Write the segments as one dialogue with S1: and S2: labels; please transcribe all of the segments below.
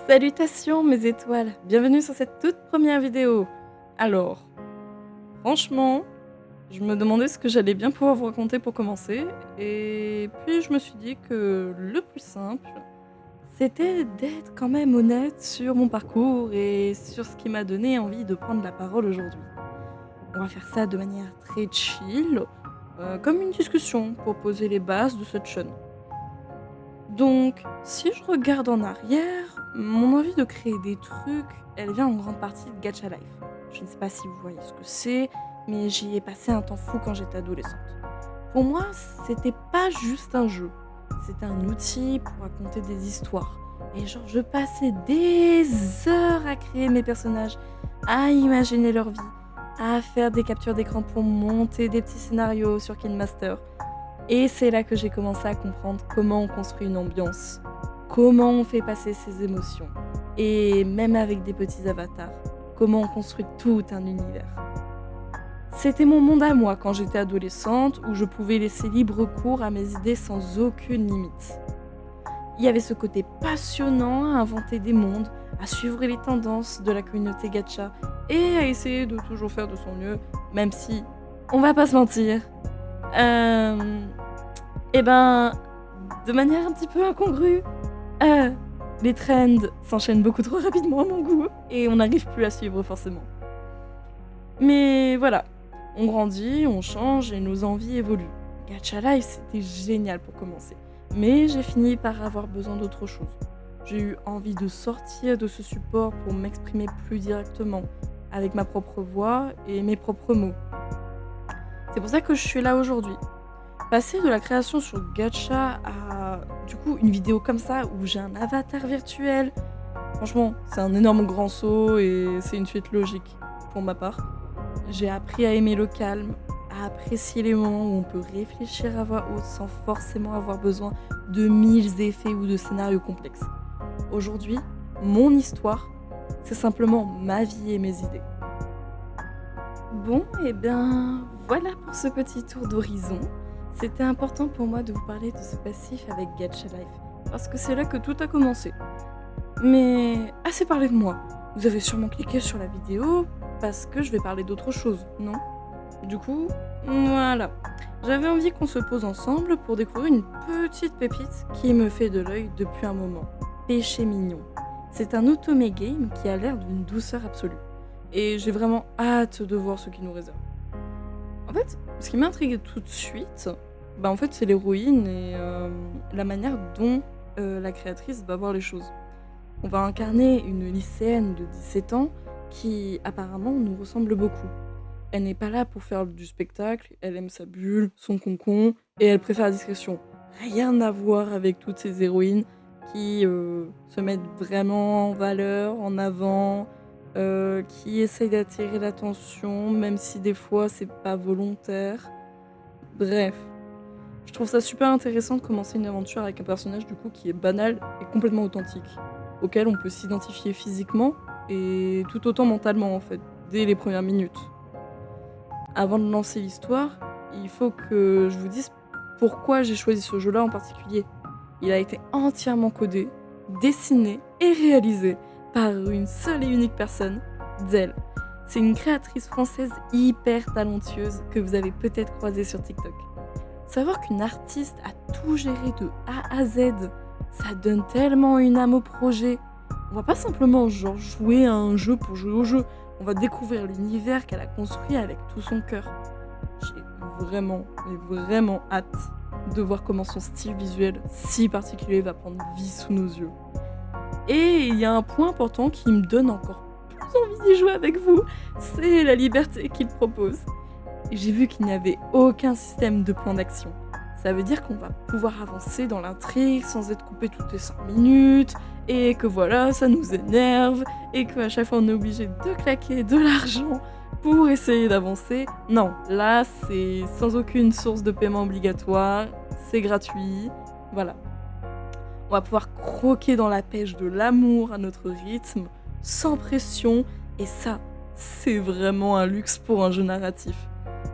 S1: Salutations mes étoiles, bienvenue sur cette toute première vidéo. Alors, franchement, je me demandais ce que j'allais bien pouvoir vous raconter pour commencer, et puis je me suis dit que le plus simple, c'était d'être quand même honnête sur mon parcours et sur ce qui m'a donné envie de prendre la parole aujourd'hui. On va faire ça de manière très chill, comme une discussion pour poser les bases de cette chaîne. Donc, si je regarde en arrière, mon envie de créer des trucs, elle vient en grande partie de Gacha Life. Je ne sais pas si vous voyez ce que c'est, mais j'y ai passé un temps fou quand j'étais adolescente. Pour moi, c'était pas juste un jeu, c'était un outil pour raconter des histoires. Et genre, je passais des heures à créer mes personnages, à imaginer leur vie, à faire des captures d'écran pour monter des petits scénarios sur KineMaster. Et c'est là que j'ai commencé à comprendre comment on construit une ambiance, comment on fait passer ses émotions, et même avec des petits avatars, comment on construit tout un univers. C'était mon monde à moi quand j'étais adolescente, où je pouvais laisser libre cours à mes idées sans aucune limite. Il y avait ce côté passionnant à inventer des mondes, à suivre les tendances de la communauté gacha, et à essayer de toujours faire de son mieux, même si, on va pas se mentir, euh, et ben, de manière un petit peu incongrue, euh, les trends s'enchaînent beaucoup trop rapidement à mon goût et on n'arrive plus à suivre forcément. Mais voilà, on grandit, on change et nos envies évoluent. Gacha Life, c'était génial pour commencer. Mais j'ai fini par avoir besoin d'autre chose. J'ai eu envie de sortir de ce support pour m'exprimer plus directement, avec ma propre voix et mes propres mots. C'est pour ça que je suis là aujourd'hui. Passer de la création sur Gacha à du coup une vidéo comme ça où j'ai un avatar virtuel, franchement, c'est un énorme grand saut et c'est une suite logique pour ma part. J'ai appris à aimer le calme, à apprécier les moments où on peut réfléchir à voix haute sans forcément avoir besoin de 1000 effets ou de scénarios complexes. Aujourd'hui, mon histoire, c'est simplement ma vie et mes idées. Bon, et bien voilà pour ce petit tour d'horizon. C'était important pour moi de vous parler de ce passif avec Gacha Life, parce que c'est là que tout a commencé. Mais assez parlé de moi. Vous avez sûrement cliqué sur la vidéo parce que je vais parler d'autre chose, non? Du coup, voilà. J'avais envie qu'on se pose ensemble pour découvrir une petite pépite qui me fait de l'œil depuis un moment. Péché mignon. C'est un otome game qui a l'air d'une douceur absolue. Et j'ai vraiment hâte de voir ce qu'il nous réserve. En fait, ce qui m'intrigue tout de suite, bah en fait, c'est l'héroïne et la manière dont la créatrice va voir les choses. On va incarner une lycéenne de 17 ans qui apparemment nous ressemble beaucoup. Elle n'est pas là pour faire du spectacle, elle aime sa bulle, son concon, et elle préfère la discrétion. Rien à voir avec toutes ces héroïnes qui se mettent vraiment en valeur, en avant, qui essayent d'attirer l'attention, même si des fois c'est pas volontaire. Bref, je trouve ça super intéressant de commencer une aventure avec un personnage du coup qui est banal et complètement authentique, auquel on peut s'identifier physiquement et tout autant mentalement en fait, dès les premières minutes. Avant de lancer l'histoire, il faut que je vous dise pourquoi j'ai choisi ce jeu-là en particulier. Il a été entièrement codé, dessiné et réalisé par une seule et unique personne, Zell. C'est une créatrice française hyper talentueuse que vous avez peut-être croisée sur TikTok. Savoir qu'une artiste a tout géré de A à Z, ça donne tellement une âme au projet. On va pas simplement genre jouer à un jeu pour jouer au jeu, on va découvrir l'univers qu'elle a construit avec tout son cœur. J'ai vraiment, mais vraiment hâte de voir comment son style visuel si particulier va prendre vie sous nos yeux. Et il y a un point important qui me donne encore plus envie d'y jouer avec vous, c'est la liberté qu'il propose. Et j'ai vu qu'il n'y avait aucun système de plan d'action. Ça veut dire qu'on va pouvoir avancer dans l'intrigue sans être coupé toutes les 5 minutes, et que voilà, ça nous énerve, et qu'à chaque fois on est obligé de claquer de l'argent pour essayer d'avancer. Non, là c'est sans aucune source de paiement obligatoire, c'est gratuit, voilà. On va pouvoir croquer dans la pêche de l'amour à notre rythme, sans pression, et ça, c'est vraiment un luxe pour un jeu narratif.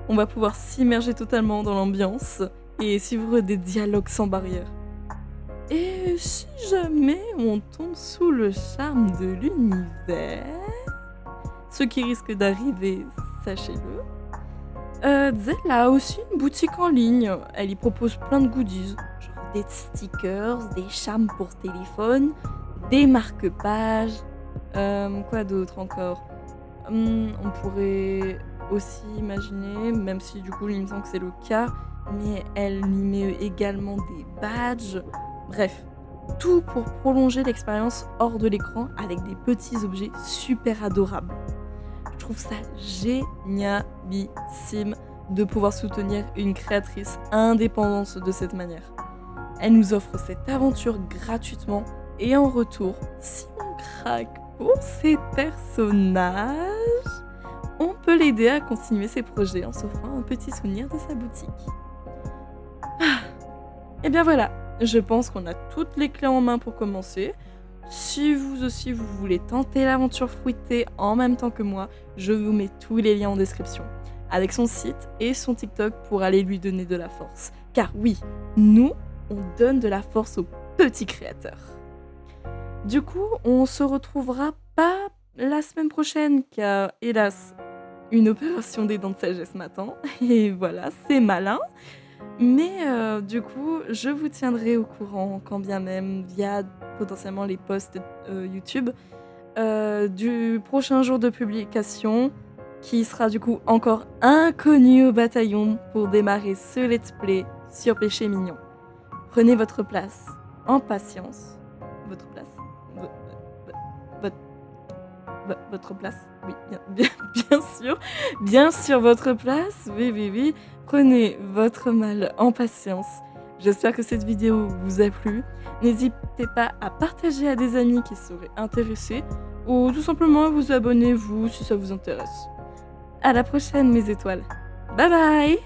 S1: On va pouvoir s'immerger totalement dans l'ambiance et suivre des dialogues sans barrière. Et si jamais on tombe sous le charme de l'univers, ce qui risque d'arriver, sachez-le, Zelle a aussi une boutique en ligne. Elle y propose plein de goodies, genre des stickers, des charmes pour téléphone, des marque-pages, quoi d'autre encore? On pourrait aussi imaginer, même si du coup il me semble que c'est le cas, mais elle y met également des badges. Bref, tout pour prolonger l'expérience hors de l'écran avec des petits objets super adorables. Je trouve ça génialissime de pouvoir soutenir une créatrice indépendante de cette manière. Elle nous offre cette aventure gratuitement et en retour, si on craque pour ses personnages, on peut l'aider à continuer ses projets en s'offrant un petit souvenir de sa boutique. Et bien voilà, je pense qu'on a toutes les clés en main pour commencer. Si vous aussi vous voulez tenter l'aventure fruitée en même temps que moi, je vous mets tous les liens en description, avec son site et son TikTok pour aller lui donner de la force. Car oui, nous, on donne de la force aux petits créateurs. Du coup, on se retrouvera pas la semaine prochaine, car hélas, une opération des dents de sagesse m'attend. Et voilà, c'est malin. Mais du coup, je vous tiendrai au courant, quand bien même, via potentiellement les posts YouTube, du prochain jour de publication, qui sera du coup encore inconnu au bataillon pour démarrer ce let's play sur Péché Mignon. Prenez votre place, en patience. Votre place Vo- vo- Votre place? Oui, bien sûr, votre place. Oui, oui, oui. Prenez votre mal en patience. J'espère que cette vidéo vous a plu. N'hésitez pas à partager à des amis qui seraient intéressés ou tout simplement à vous abonner vous si ça vous intéresse. À la prochaine mes étoiles. Bye bye!